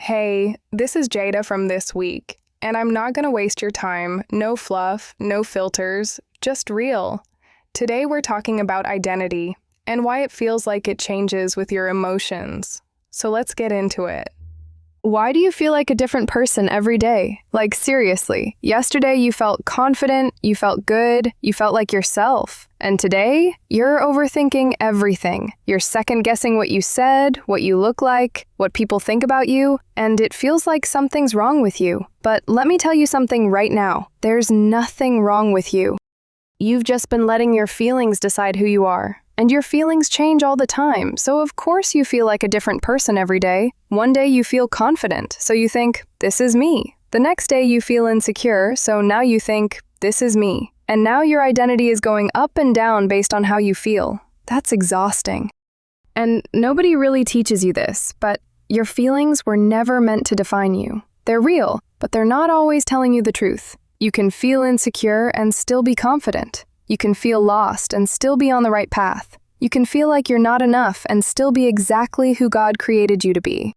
Hey, this is Jada from This Week, and I'm not gonna waste your time. No fluff, no filters, just real. Today we're talking about identity and why it feels like it changes with your emotions. So let's get into it. Why do you feel like a different person every day? Like, seriously, yesterday you felt confident, you felt good, you felt like yourself. And today, you're overthinking everything. You're second-guessing what you said, what you look like, what people think about you, and it feels like something's wrong with you. But let me tell you something right now. There's nothing wrong with you. You've just been letting your feelings decide who you are. And your feelings change all the time, so of course you feel like a different person every day. One day you feel confident, so you think, this is me. The next day you feel insecure, so now you think, this is me. And now your identity is going up and down based on how you feel. That's exhausting. And nobody really teaches you this, but your feelings were never meant to define you. They're real, but they're not always telling you the truth. You can feel insecure and still be confident. You can feel lost and still be on the right path. You can feel like you're not enough and still be exactly who God created you to be.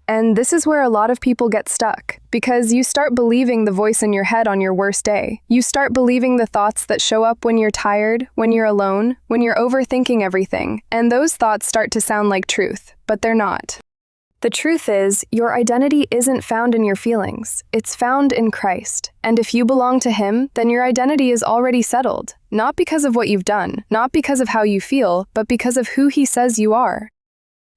And this is where a lot of people get stuck, because you start believing the voice in your head on your worst day. You start believing the thoughts that show up when you're tired, when you're alone, when you're overthinking everything. And those thoughts start to sound like truth, but they're not. The truth is, your identity isn't found in your feelings. It's found in Christ. And if you belong to Him, then your identity is already settled. Not because of what you've done, not because of how you feel, but because of who He says you are.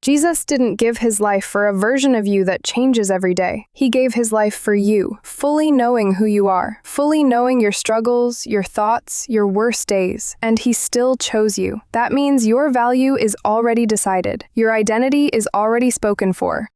Jesus didn't give His life for a version of you that changes every day. He gave His life for you, fully knowing who you are, fully knowing your struggles, your thoughts, your worst days, and He still chose you. That means your value is already decided. Your identity is already spoken for.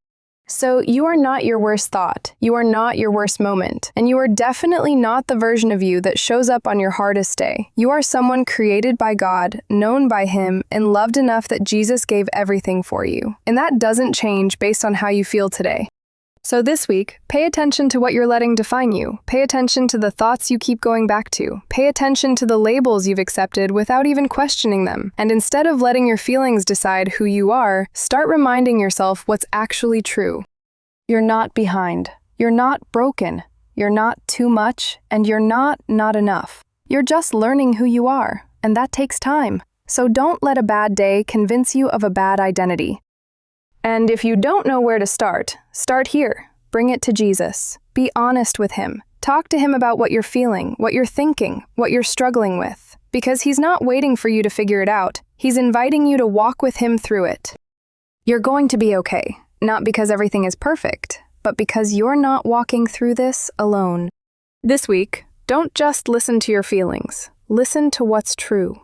So you are not your worst thought, you are not your worst moment, and you are definitely not the version of you that shows up on your hardest day. You are someone created by God, known by Him, and loved enough that Jesus gave everything for you. And that doesn't change based on how you feel today. So this week, pay attention to what you're letting define you. Pay attention to the thoughts you keep going back to. Pay attention to the labels you've accepted without even questioning them. And instead of letting your feelings decide who you are, start reminding yourself what's actually true. You're not behind. You're not broken. You're not too much, and you're not enough. You're just learning who you are, and that takes time. So don't let a bad day convince you of a bad identity. And if you don't know where to start here. Bring it to Jesus. Be honest with Him. Talk to Him about what you're feeling, what you're thinking, what you're struggling with. Because He's not waiting for you to figure it out. He's inviting you to walk with Him through it. You're going to be okay. Not because everything is perfect, but because you're not walking through this alone. This week, don't just listen to your feelings. Listen to what's true.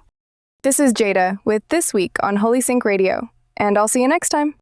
This is Jada with This Week on Holy Sync Radio, and I'll see you next time.